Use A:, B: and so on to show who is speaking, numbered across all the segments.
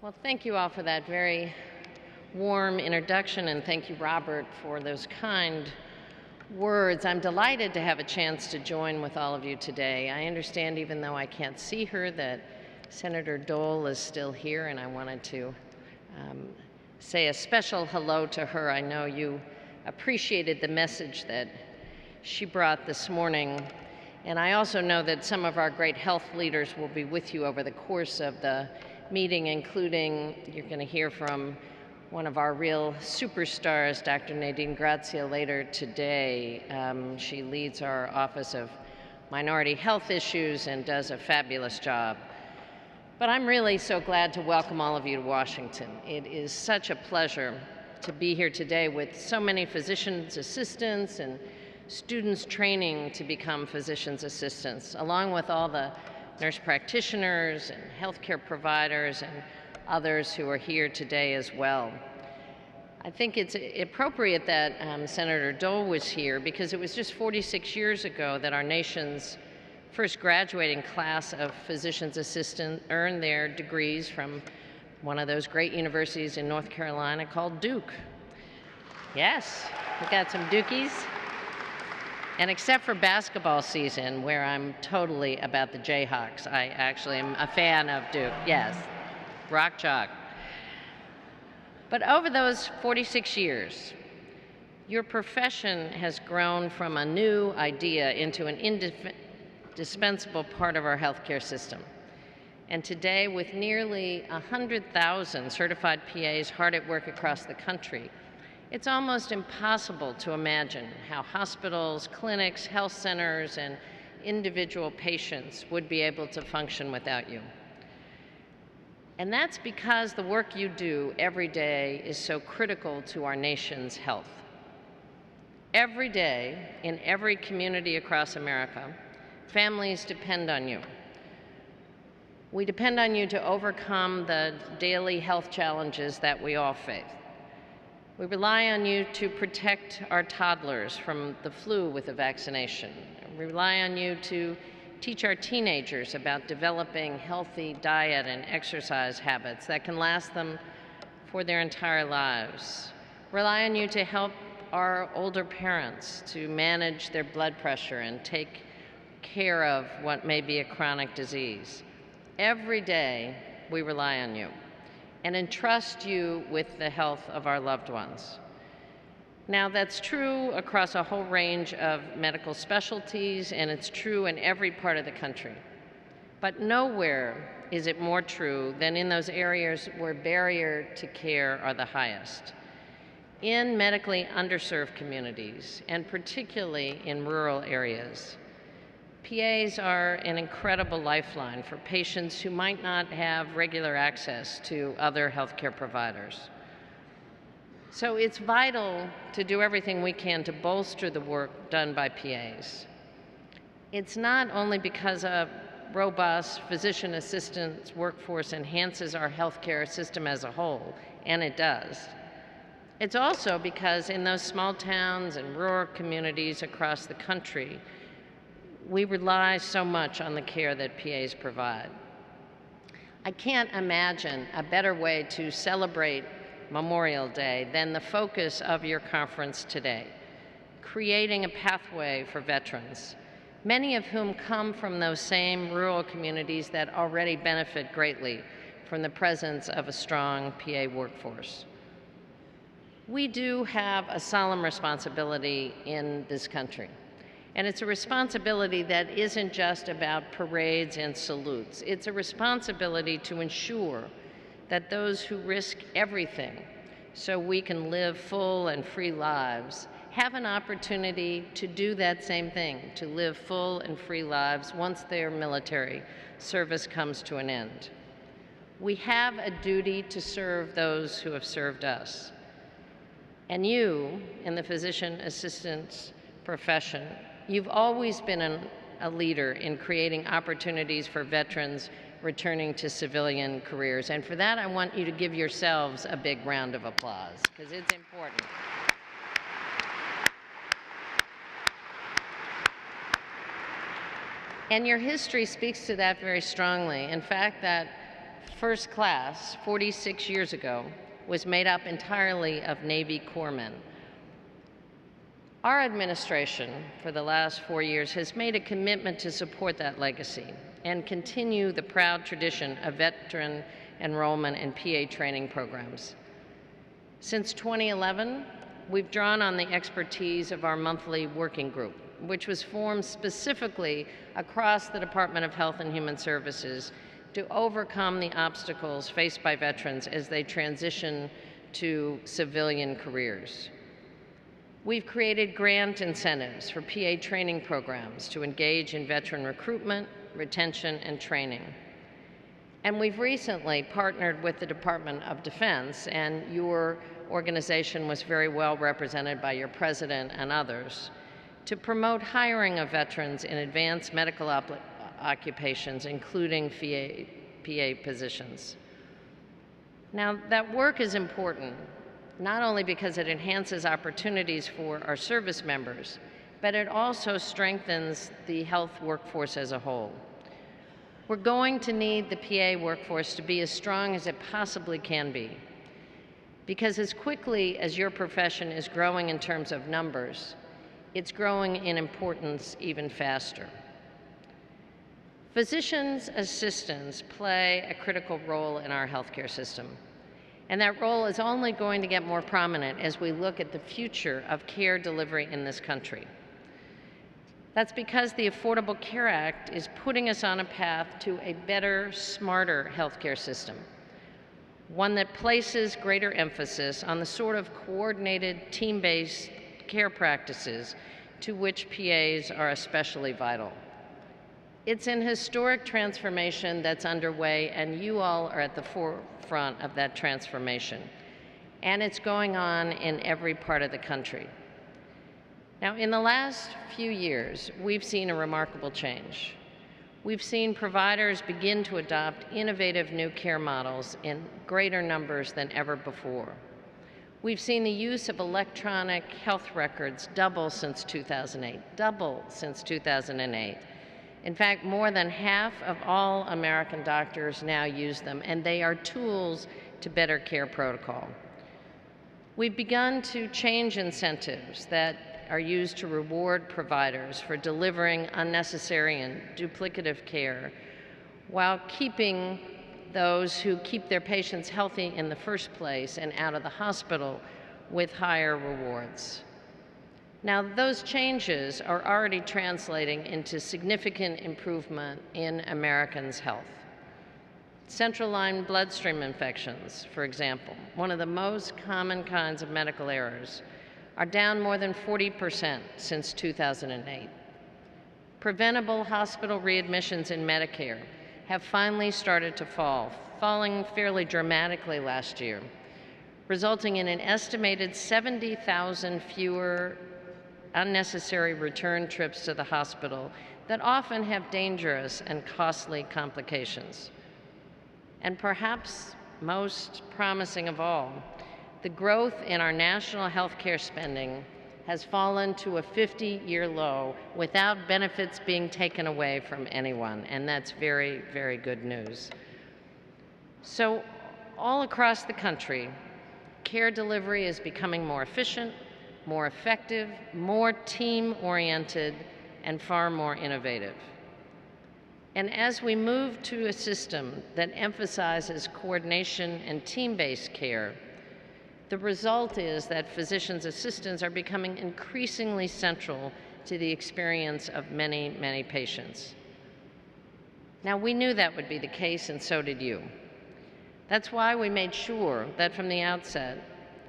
A: Well, thank you all for that very warm introduction, and thank you, Robert, for those kind words. I'm delighted to have a chance to join with all of you today. I understand, even though I can't see her, that Senator Dole is still here, and I wanted to say a special hello to her. I know you appreciated the message that she brought this morning, and I also know that some of our great health leaders will be with you over the course of the meeting, including, you're going to hear from one of our real superstars, Dr. Nadine Grazia, later today. She leads our Office of Minority Health Issues and does a fabulous job. But I'm really so glad to welcome all of you to Washington. It is such a pleasure to be here today with so many physicians' assistants and students training to become physicians' assistants, along with all the nurse practitioners and healthcare providers and others who are here today as well. I think it's appropriate that Senator Dole was here because it was just 46 years ago that our nation's first graduating class of physician's assistants earned their degrees from one of those great universities in North Carolina called Duke. Yes, we got some Dukies. And except for basketball season, where I'm totally about the Jayhawks, I actually am a fan of Duke, yes, rock chalk. But over those 46 years, your profession has grown from a new idea into an indispensable part of our healthcare system. And today, with nearly 100,000 certified PAs hard at work across the country, it's almost impossible to imagine how hospitals, clinics, health centers, and individual patients would be able to function without you. And that's because the work you do every day is so critical to our nation's health. Every day, in every community across America, families depend on you. We depend on you to overcome the daily health challenges that we all face. We rely on you to protect our toddlers from the flu with a vaccination. We rely on you to teach our teenagers about developing healthy diet and exercise habits that can last them for their entire lives. Rely on you to help our older parents to manage their blood pressure and take care of what may be a chronic disease. Every day, we rely on you and entrust you with the health of our loved ones. Now, that's true across a whole range of medical specialties, and it's true in every part of the country. But nowhere is it more true than in those areas where barriers to care are the highest. In medically underserved communities, and particularly in rural areas, PAs are an incredible lifeline for patients who might not have regular access to other healthcare providers. So it's vital to do everything we can to bolster the work done by PAs. It's not only because a robust physician assistants workforce enhances our healthcare system as a whole, and it does. It's also because in those small towns and rural communities across the country, we rely so much on the care that PAs provide. I can't imagine a better way to celebrate Memorial Day than the focus of your conference today, creating a pathway for veterans, many of whom come from those same rural communities that already benefit greatly from the presence of a strong PA workforce. We do have a solemn responsibility in this country. And it's a responsibility that isn't just about parades and salutes. It's a responsibility to ensure that those who risk everything so we can live full and free lives have an opportunity to do that same thing, to live full and free lives once their military service comes to an end. We have a duty to serve those who have served us. And you, in the physician assistant's profession, you've always been a leader in creating opportunities for veterans returning to civilian careers. And for that, I want you to give yourselves a big round of applause, because it's important. And your history speaks to that very strongly. In fact, that first class 46 years ago was made up entirely of Navy corpsmen. Our administration, for the last 4 years, has made a commitment to support that legacy and continue the proud tradition of veteran enrollment in PA training programs. Since 2011, we've drawn on the expertise of our monthly working group, which was formed specifically across the Department of Health and Human Services to overcome the obstacles faced by veterans as they transition to civilian careers. We've created grant incentives for PA training programs to engage in veteran recruitment, retention, and training. And we've recently partnered with the Department of Defense, and your organization was very well represented by your president and others, to promote hiring of veterans in advanced medical occupations, including PA positions. Now, that work is important, not only because it enhances opportunities for our service members, but it also strengthens the health workforce as a whole. We're going to need the PA workforce to be as strong as it possibly can be, because as quickly as your profession is growing in terms of numbers, it's growing in importance even faster. Physicians' assistants play a critical role in our healthcare system, and that role is only going to get more prominent as we look at the future of care delivery in this country. That's because the Affordable Care Act is putting us on a path to a better, smarter healthcare system, one that places greater emphasis on the sort of coordinated, team-based care practices to which PAs are especially vital. It's an historic transformation that's underway, and you all are at the forefront of that transformation. And it's going on in every part of the country. Now, in the last few years, we've seen a remarkable change. We've seen providers begin to adopt innovative new care models in greater numbers than ever before. We've seen the use of electronic health records double since 2008. In fact, more than half of all American doctors now use them, and they are tools to better care protocol. We've begun to change incentives that are used to reward providers for delivering unnecessary and duplicative care while keeping those who keep their patients healthy in the first place and out of the hospital with higher rewards. Now, those changes are already translating into significant improvement in Americans' health. Central line bloodstream infections, for example, one of the most common kinds of medical errors, are down more than 40% since 2008. Preventable hospital readmissions in Medicare have finally started to fall, falling fairly dramatically last year, resulting in an estimated 70,000 fewer unnecessary return trips to the hospital that often have dangerous and costly complications. And perhaps most promising of all, the growth in our national health care spending has fallen to a 50-year low without benefits being taken away from anyone, and that's very, very good news. So all across the country, care delivery is becoming more efficient, more effective, more team-oriented, and far more innovative. And as we move to a system that emphasizes coordination and team-based care, the result is that physicians' assistants are becoming increasingly central to the experience of many, many patients. Now, we knew that would be the case, and so did you. That's why we made sure that from the outset,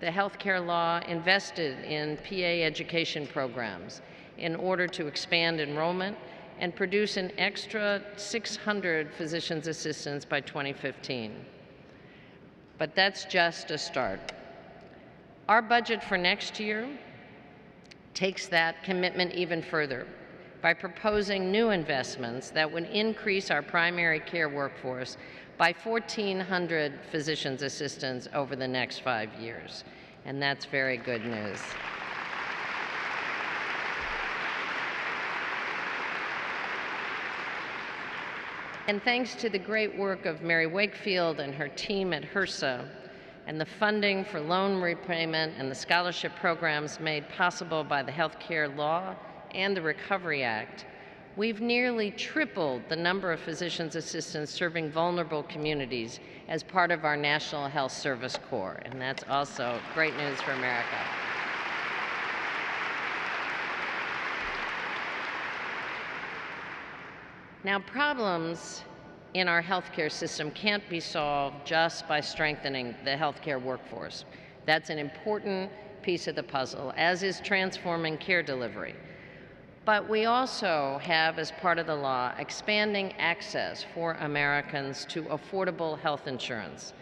A: the healthcare law invested in PA education programs in order to expand enrollment and produce an extra 600 physician's assistants by 2015. But that's just a start. Our budget for next year takes that commitment even further by proposing new investments that would increase our primary care workforce by 1,400 physician's assistants over the next 5 years. And that's very good news. And thanks to the great work of Mary Wakefield and her team at HRSA, and the funding for loan repayment and the scholarship programs made possible by the Healthcare Law and the Recovery Act, we've nearly tripled the number of physician's assistants serving vulnerable communities as part of our National Health Service Corps, and that's also great news for America. Now, problems in our healthcare system can't be solved just by strengthening the healthcare workforce. That's an important piece of the puzzle, as is transforming care delivery. But we also have, as part of the law, expanding access for Americans to affordable health insurance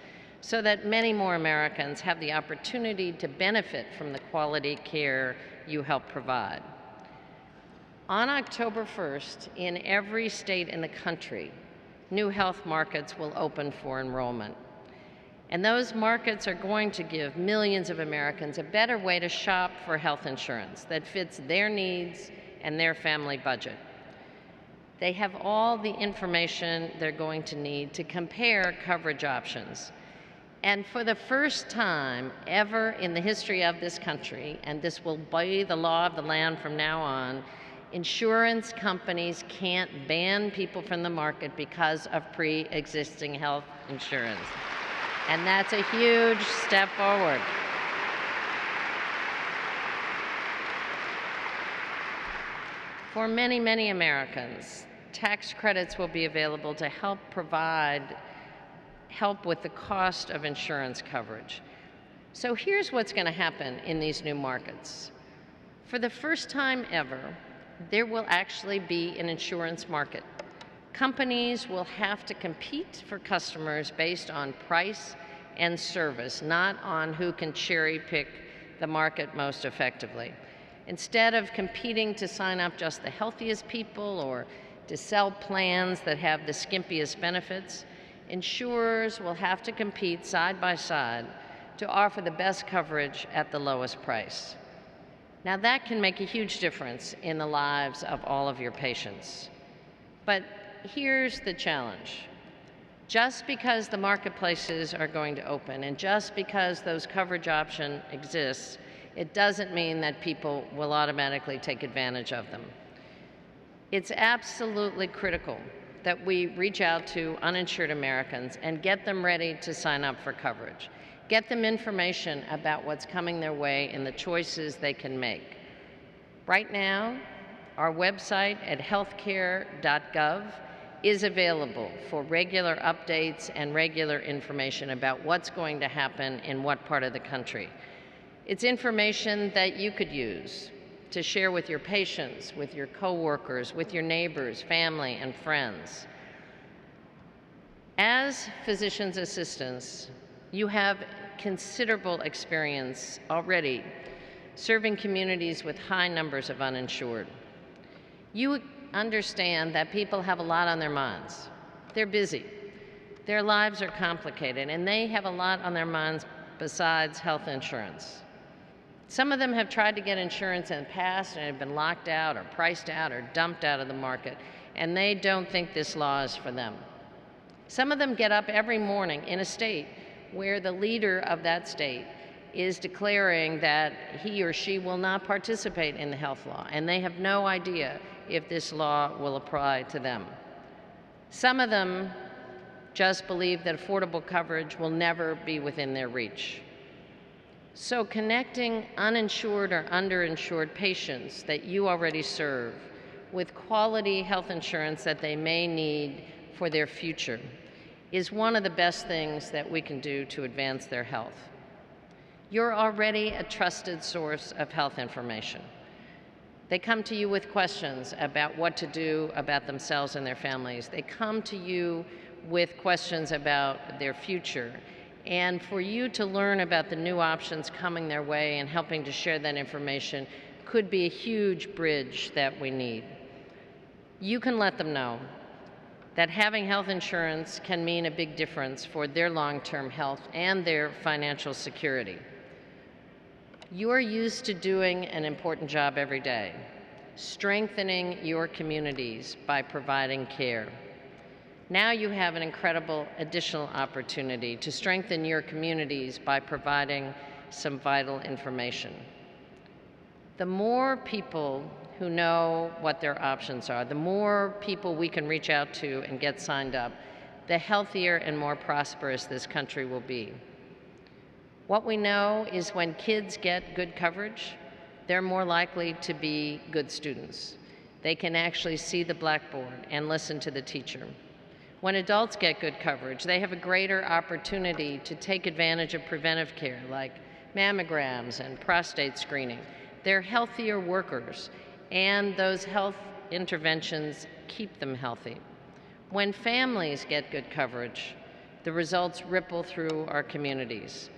A: so that many more Americans have the opportunity to benefit from the quality care you help provide. On October 1st, in every state in the country, new health markets will open for enrollment. And those markets are going to give millions of Americans a better way to shop for health insurance that fits their needs and their family budget. They have all the information they're going to need to compare coverage options. And for the first time ever in the history of this country, and this will be the law of the land from now on, insurance companies can't ban people from the market because of pre-existing health insurance. And that's a huge step forward. For many, many Americans, tax credits will be available to help with the cost of insurance coverage. So here's what's going to happen in these new markets. For the first time ever, there will actually be an insurance market. Companies will have to compete for customers based on price and service, not on who can cherry pick the market most effectively. Instead of competing to sign up just the healthiest people or to sell plans that have the skimpiest benefits, insurers will have to compete side by side to offer the best coverage at the lowest price. Now, that can make a huge difference in the lives of all of your patients. But here's the challenge. Just because the marketplaces are going to open and just because those coverage options exist, it doesn't mean that people will automatically take advantage of them. It's absolutely critical that we reach out to uninsured Americans and get them ready to sign up for coverage. Get them information about what's coming their way and the choices they can make. Right now, our website at healthcare.gov is available for regular updates and regular information about what's going to happen in what part of the country. It's information that you could use to share with your patients, with your coworkers, with your neighbors, family, and friends. As physician's assistants, you have considerable experience already serving communities with high numbers of uninsured. You understand that people have a lot on their minds. They're busy. Their lives are complicated, and they have a lot on their minds besides health insurance. Some of them have tried to get insurance in the past and have been locked out or priced out or dumped out of the market, and they don't think this law is for them. Some of them get up every morning in a state where the leader of that state is declaring that he or she will not participate in the health law, and they have no idea if this law will apply to them. Some of them just believe that affordable coverage will never be within their reach. So connecting uninsured or underinsured patients that you already serve with quality health insurance that they may need for their future is one of the best things that we can do to advance their health. You're already a trusted source of health information. They come to you with questions about what to do about themselves and their families. They come to you with questions about their future. And for you to learn about the new options coming their way and helping to share that information could be a huge bridge that we need. You can let them know that having health insurance can mean a big difference for their long-term health and their financial security. You're used to doing an important job every day, strengthening your communities by providing care. Now you have an incredible additional opportunity to strengthen your communities by providing some vital information. The more people who know what their options are, the more people we can reach out to and get signed up, the healthier and more prosperous this country will be. What we know is when kids get good coverage, they're more likely to be good students. They can actually see the blackboard and listen to the teacher. When adults get good coverage, they have a greater opportunity to take advantage of preventive care like mammograms and prostate screening. They're healthier workers, and those health interventions keep them healthy. When families get good coverage, the results ripple through our communities.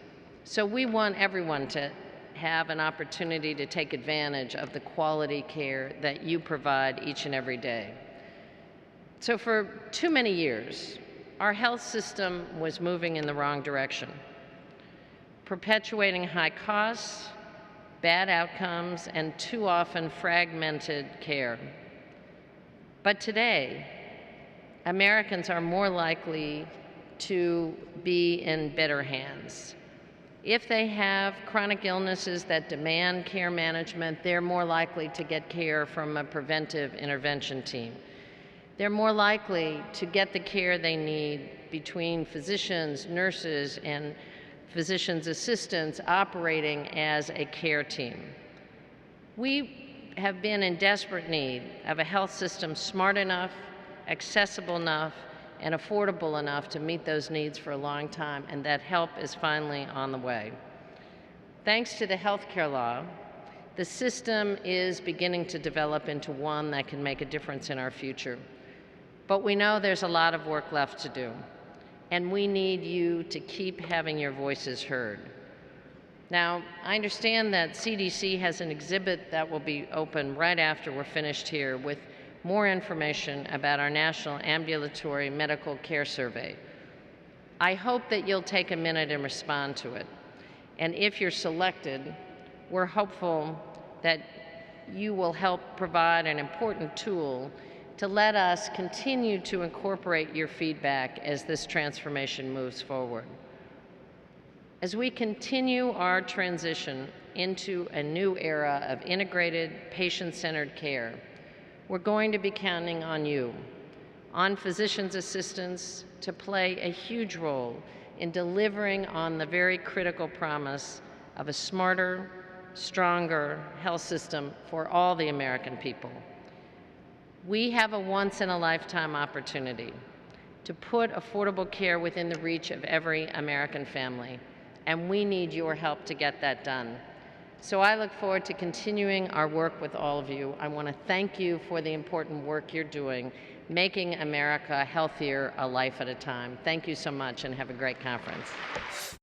A: So we want everyone to have an opportunity to take advantage of the quality care that you provide each and every day. So for too many years, our health system was moving in the wrong direction, perpetuating high costs, bad outcomes, and too often fragmented care. But today, Americans are more likely to be in better hands. If they have chronic illnesses that demand care management, they're more likely to get care from a preventive intervention team. They're more likely to get the care they need between physicians, nurses, and physicians' assistants operating as a care team. We have been in desperate need of a health system smart enough, accessible enough, and affordable enough to meet those needs for a long time, and that help is finally on the way. Thanks to the healthcare law, the system is beginning to develop into one that can make a difference in our future. But we know there's a lot of work left to do, and we need you to keep having your voices heard. Now, I understand that CDC has an exhibit that will be open right after we're finished here with more information about our National Ambulatory Medical Care Survey. I hope that you'll take a minute and respond to it. And if you're selected, we're hopeful that you will help provide an important tool to let us continue to incorporate your feedback as this transformation moves forward. As we continue our transition into a new era of integrated, patient-centered care, we're going to be counting on you, on physicians' assistants, to play a huge role in delivering on the very critical promise of a smarter, stronger health system for all the American people. We have a once-in-a-lifetime opportunity to put affordable care within the reach of every American family, and we need your help to get that done. So I look forward to continuing our work with all of you. I want to thank you for the important work you're doing, making America healthier a life at a time. Thank you so much, and have a great conference.